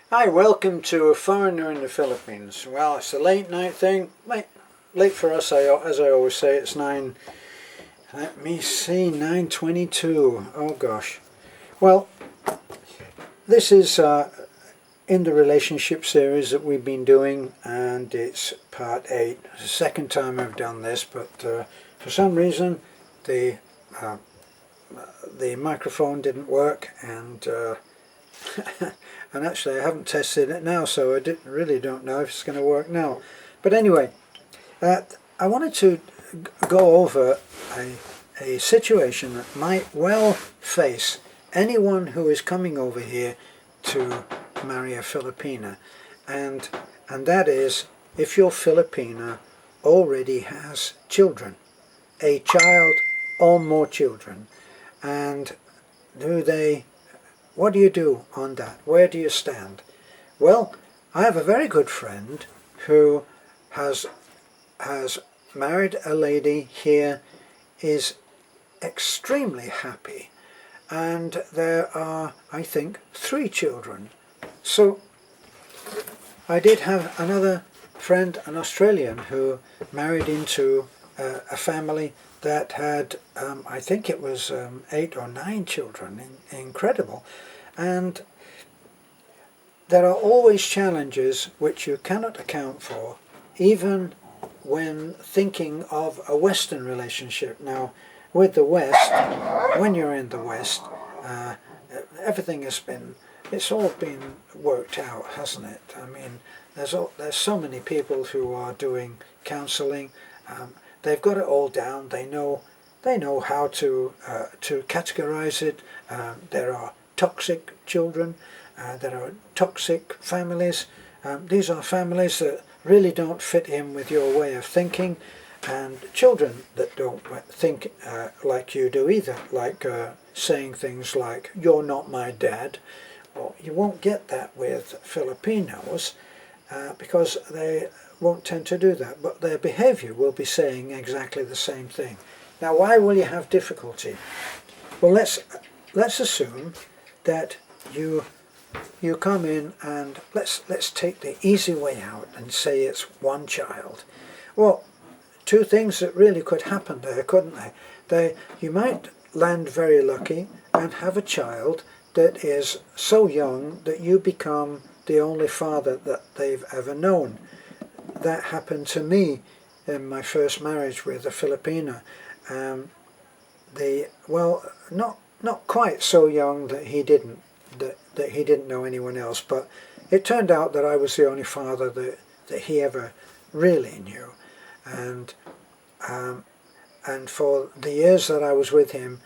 Hi, welcome to A Foreigner in the Philippines. Well, it's a late night thing. Late for us, as I always say, it's 9:22. Oh gosh. Well, this is in the relationship series that we've been doing, and it's part 8. It's the second time I've done this, but for some reason the microphone didn't work, and and actually I haven't tested it now, so I really don't know if it's going to work now. But anyway, I wanted to go over a situation that might well face anyone who is coming over here to marry a Filipina, and that is if your Filipina already has children, a child or more children, and what do you do on that? Where do you stand? Well, I have a very good friend who has married a lady here, is extremely happy, and there are, I think, 3 children. So I did have another friend, an Australian, who married into a family that had, I think it was 8 or 9 children. Incredible. And there are always challenges which you cannot account for, even when thinking of a Western relationship. Now, with the West, when you're in the West, everything it's all been worked out, hasn't it? I mean, there's so many people who are doing counselling. They've got it all down. They know how to categorize it. There are toxic children. There are toxic families. These are families that really don't fit in with your way of thinking, and children that don't think like you do either, like saying things like, "You're not my dad." Well, you won't get that with Filipinos because they won't tend to do that, but their behavior will be saying exactly the same thing. Now, why will you have difficulty? Well, let's assume that you come in, and let's take the easy way out and say it's 1 child. Well, 2 things that really could happen there, couldn't they? You might land very lucky and have a child that is so young that you become the only father that they've ever known. That happened to me in my first marriage with a Filipina. Not quite so young that he didn't know anyone else, but it turned out that I was the only father that he ever really knew, and for the years that I was with him,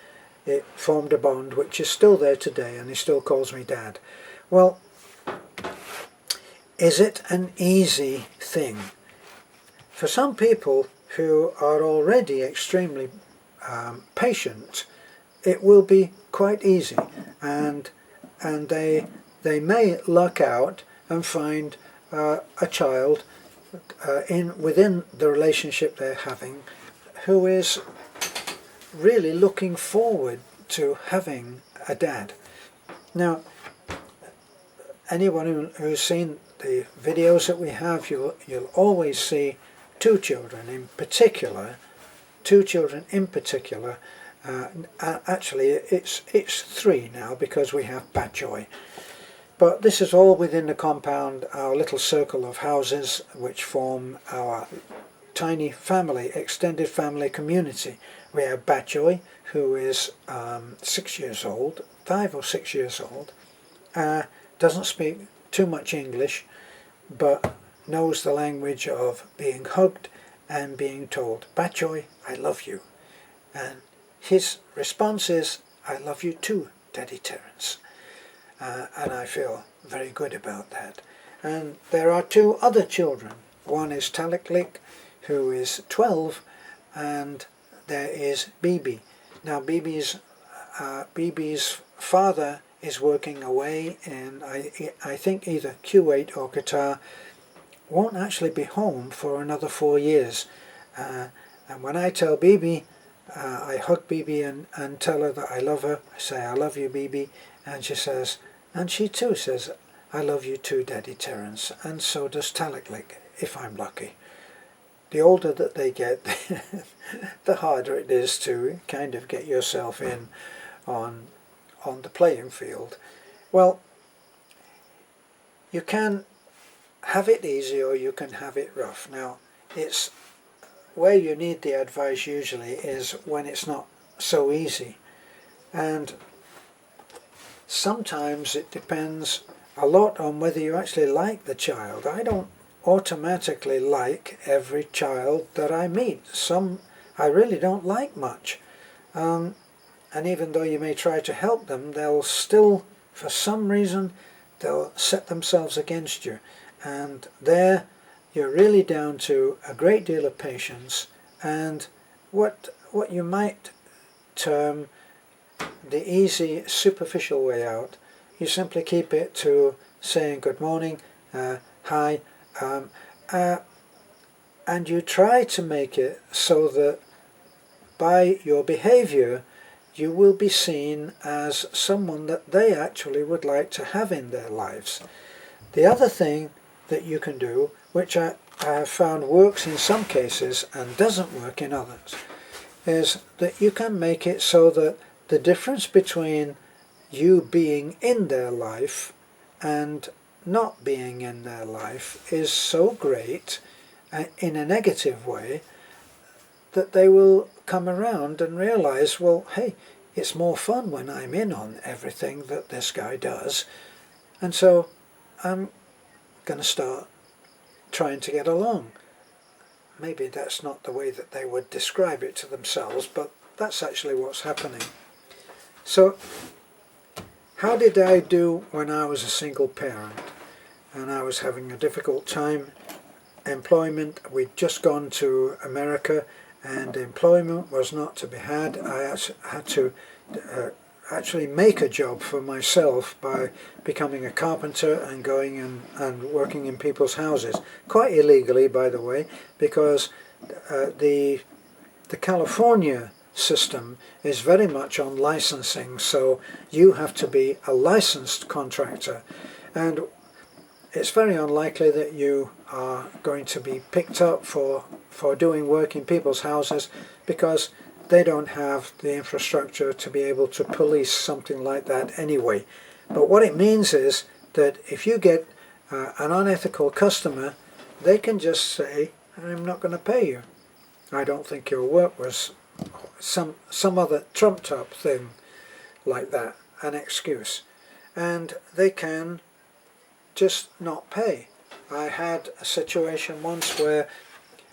it formed a bond which is still there today, and he still calls me Dad. Well, is it an easy thing? For some people who are already extremely patient, it will be quite easy, and they may luck out and find a child within the relationship they're having who is really looking forward to having a dad. Now, anyone who's seen the videos that we have, you'll always see 2 children in particular. Actually, it's 3 now, because we have Batjoy. But this is all within the compound, our little circle of houses, which form our tiny family, extended family community. We have Batjoy, who is 6 years old, 5 or 6 years old, doesn't speak too much English, but knows the language of being hugged and being told, "Batjoy, I love you." And his response is, "I love you too, Daddy Terence." And I feel very good about that. And there are 2 other children. One is Taliklik, who is 12, and there is Bibi. Now, Bibi's father is working away in, I think, either Kuwait or Qatar. Won't actually be home for another 4 years. And when I tell Bibi, I hug Bibi and tell her that I love her. I say, "I love you, Bibi," and she says, and she too says, I love you too, Daddy Terence, and so does Taliklik, if I'm lucky. The older that they get, the harder it is to kind of get yourself in on the playing field. Well, you can have it easy or you can have it rough. Now, it's where you need the advice usually is when it's not so easy. And sometimes it depends a lot on whether you actually like the child. I don't automatically like every child that I meet. Some I really don't like much. And even though you may try to help them, they'll still, for some reason, they'll set themselves against you. And there you're really down to a great deal of patience and what you might term the easy, superficial way out. You simply keep it to saying good morning, hi, and you try to make it so that by your behavior you will be seen as someone that they actually would like to have in their lives. The other thing that you can do, which I have found works in some cases and doesn't work in others, is that you can make it so that the difference between you being in their life and not being in their life is so great in a negative way that they will come around and realize, well, hey, it's more fun when I'm in on everything that this guy does, and so I'm going to start trying to get along. Maybe that's not the way that they would describe it to themselves, but that's actually what's happening. So how did I do when I was a single parent and I was having a difficult time? Employment, we'd just gone to America and employment was not to be had. I had to actually make a job for myself by becoming a carpenter and going and working in people's houses, quite illegally, by the way, because the California system is very much on licensing, so you have to be a licensed contractor, and it's very unlikely that you are going to be picked up for doing work in people's houses because they don't have the infrastructure to be able to police something like that anyway. But what it means is that if you get an unethical customer, they can just say, I'm not going to pay you. I don't think your work was some other trumped up thing like that, an excuse. And they can just not pay. I had a situation once where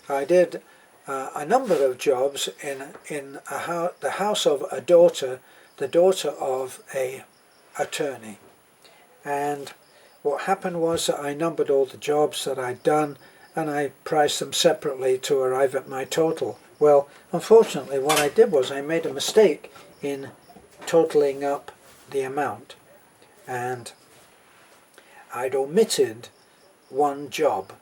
I did a number of jobs in the house of a daughter, the daughter of a attorney. And what happened was that I numbered all the jobs that I'd done and I priced them separately to arrive at my total. Well, unfortunately what I did was I made a mistake in totaling up the amount, and I'd omitted one job.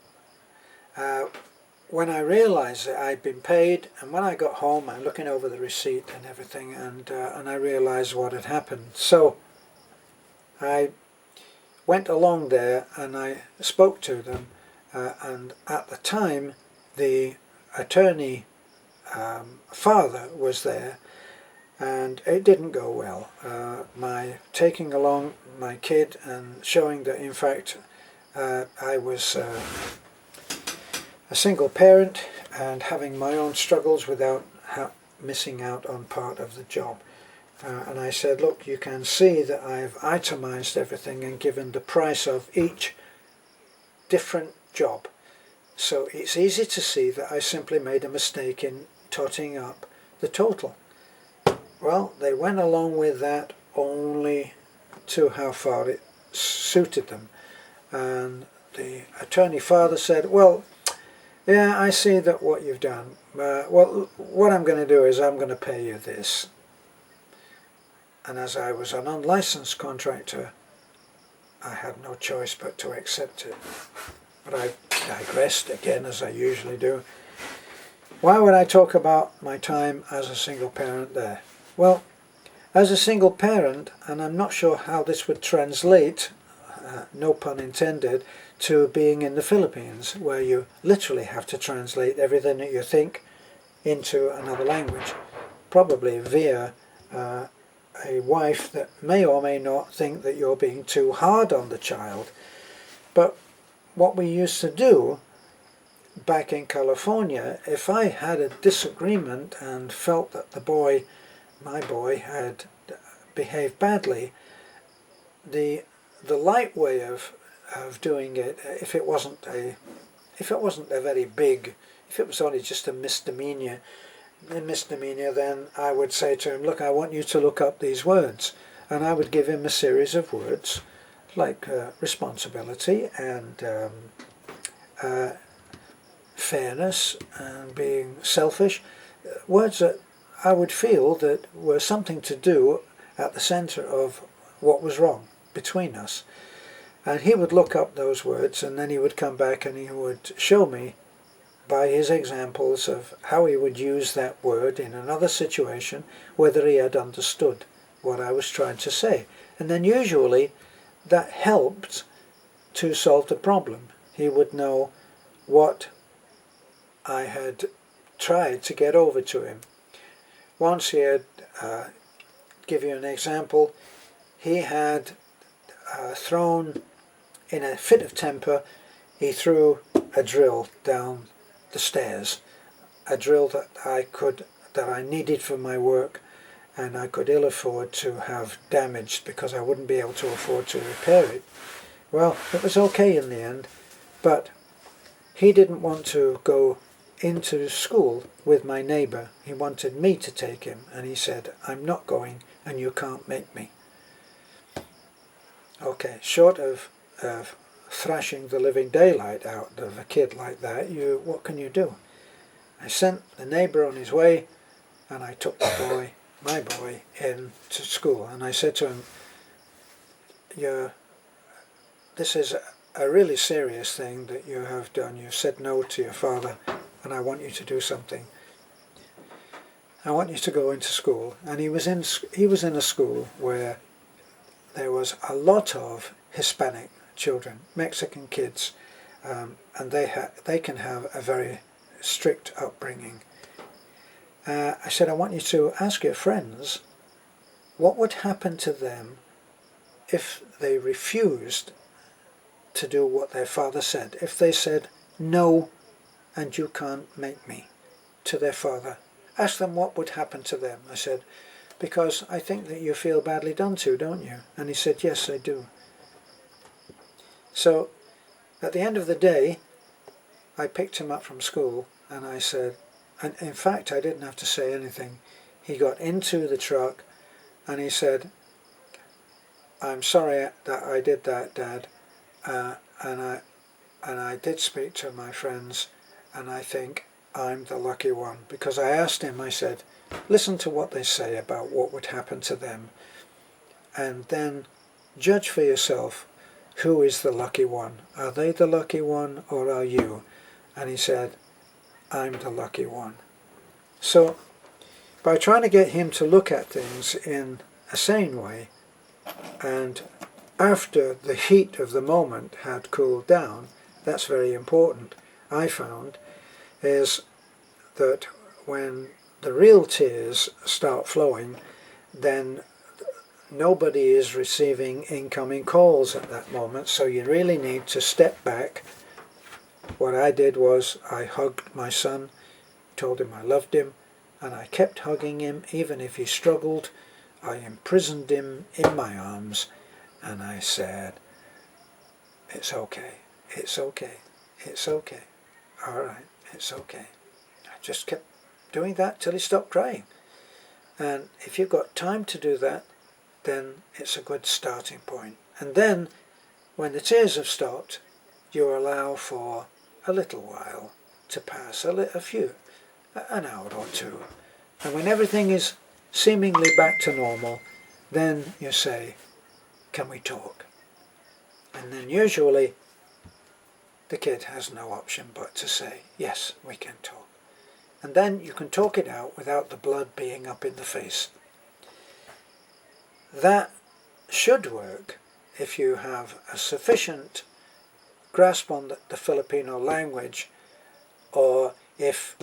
When I realized that I'd been paid, and when I got home I'm looking over the receipt and everything, and I realized what had happened. So I went along there and I spoke to them, and at the time the attorney father was there, and it didn't go well. My taking along my kid and showing that in fact I was a single parent and having my own struggles without missing out on part of the job. And I said, look, you can see that I've itemized everything and given the price of each different job. So it's easy to see that I simply made a mistake in totting up the total. Well, they went along with that only to how far it suited them. And the attorney father said, well, yeah, I see that what you've done. Well, what I'm going to do is I'm going to pay you this. And as I was an unlicensed contractor, I had no choice but to accept it. But I digressed again, as I usually do. Why would I talk about my time as a single parent there? Well, as a single parent, and I'm not sure how this would translate no pun intended, to being in the Philippines, where you literally have to translate everything that you think into another language, probably via a wife that may or may not think that you're being too hard on the child. But what we used to do back in California, if I had a disagreement and felt that my boy had behaved badly, the light way of doing it, if it wasn't a very big, if it was only just a misdemeanor, then I would say to him, look, I want you to look up these words, and I would give him a series of words like responsibility and fairness and being selfish, words that I would feel that were something to do at the center of what was wrong between us. And he would look up those words, and then he would come back and he would show me by his examples of how he would use that word in another situation, whether he had understood what I was trying to say. And then usually that helped to solve the problem. He would know what I had tried to get over to him. Once he had, give you an example, he had thrown, in a fit of temper, he threw a drill down the stairs, a drill that I needed for my work, and I could ill afford to have damaged because I wouldn't be able to afford to repair it. Well, it was okay in the end, but he didn't want to go into school with my neighbour. He wanted me to take him, and he said, I'm not going and you can't make me. Okay, short of thrashing the living daylight out of a kid like that, what can you do? I sent the neighbour on his way, and I took my boy, in to school, and I said to him, this is a really serious thing that you have done. You said no to your father, and I want you to do something. I want you to go into school. And he was in a school where there was a lot of Hispanic children, Mexican kids, and they can have a very strict upbringing. I said, I want you to ask your friends what would happen to them if they refused to do what their father said. If they said, no, and you can't make me, to their father. Ask them what would happen to them. I said, because I think that you feel badly done to, don't you? And he said, yes, I do. So at the end of the day, I picked him up from school, and I said, and in fact I didn't have to say anything. He got into the truck and he said, I'm sorry that I did that, Dad, and I did speak to my friends, and I think I'm the lucky one, because I asked him, I said, listen to what they say about what would happen to them, and then judge for yourself who is the lucky one. Are they the lucky one, or are you? And he said, I'm the lucky one. So by trying to get him to look at things in a sane way, and after the heat of the moment had cooled down, that's very important, I found, is that when the real tears start flowing, then nobody is receiving incoming calls at that moment, so you really need to step back. What I did was I hugged my son, told him I loved him, and I kept hugging him even if he struggled. I imprisoned him in my arms, and I said, it's okay, it's okay, it's okay, all right, it's okay. I just kept doing that till he stopped crying. And if you've got time to do that, then it's a good starting point. And then, when the tears have stopped, you allow for a little while to pass, an hour or two. And when everything is seemingly back to normal, then you say, can we talk? And then usually the kid has no option but to say, yes, we can talk. And then you can talk it out without the blood being up in the face. That should work if you have a sufficient grasp on the Filipino language, or if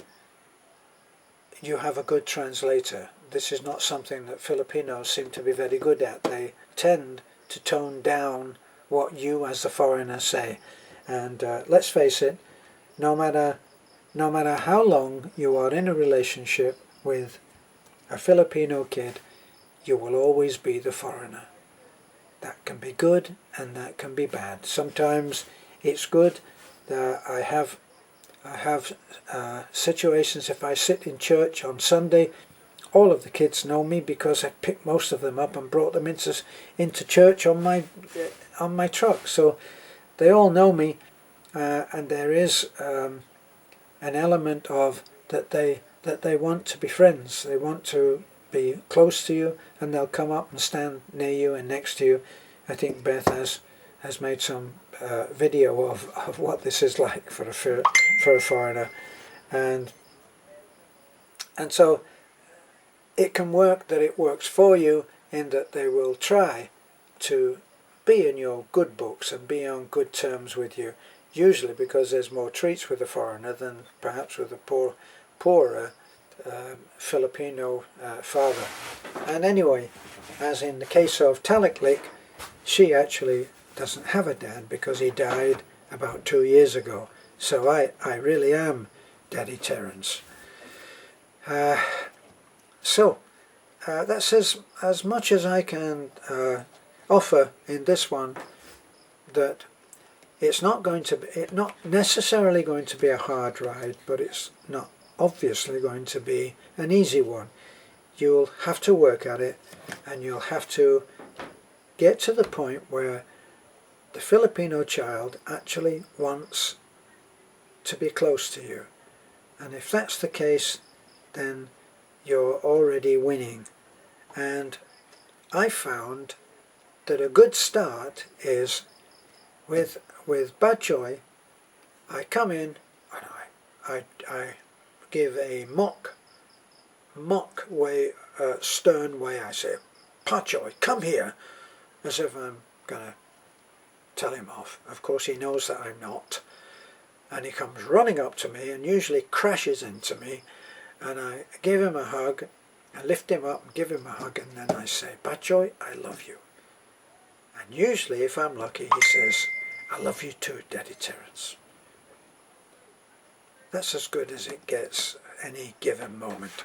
you have a good translator. This is not something that Filipinos seem to be very good at. They tend to tone down what you as the foreigner say. And let's face it, no matter how long you are in a relationship with a Filipino kid, you will always be the foreigner. That can be good and that can be bad. Sometimes it's good. I have situations, if I sit in church on Sunday, all of the kids know me because I picked most of them up and brought them into church on my truck. So they all know me, and there is an element of that they want to be friends. They want to be close to you, and they'll come up and stand near you and next to you. I think Beth has made some video of what this is like for a foreigner, and so it can work that it works for you in that they will try to be in your good books and be on good terms with you, usually because there's more treats with a foreigner than perhaps with a poorer Filipino father. And anyway, as in the case of Taliklik, she actually doesn't have a dad because he died about 2 years ago. So I really am Daddy Terence. So that's as much as I can offer in this one, that it's not necessarily going to be a hard ride, but it's not obviously going to be an easy one. You'll have to work at it, and you'll have to get to the point where the Filipino child actually wants to be close to you. And if that's the case, then you're already winning. And I found that a good start is with Bachoy. I come in and I give a mock way, stern way. I say, Bachoy, come here, as if I'm gonna tell him off. Of course he knows that I'm not, and he comes running up to me and usually crashes into me, and I give him a hug, I lift him up and give him a hug, and then I say, Bachoy, I love you. And usually, if I'm lucky, he says, I love you too, Daddy Terence. That's as good as it gets any given moment.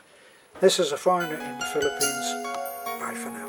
This is a foreigner in the Philippines. Bye for now.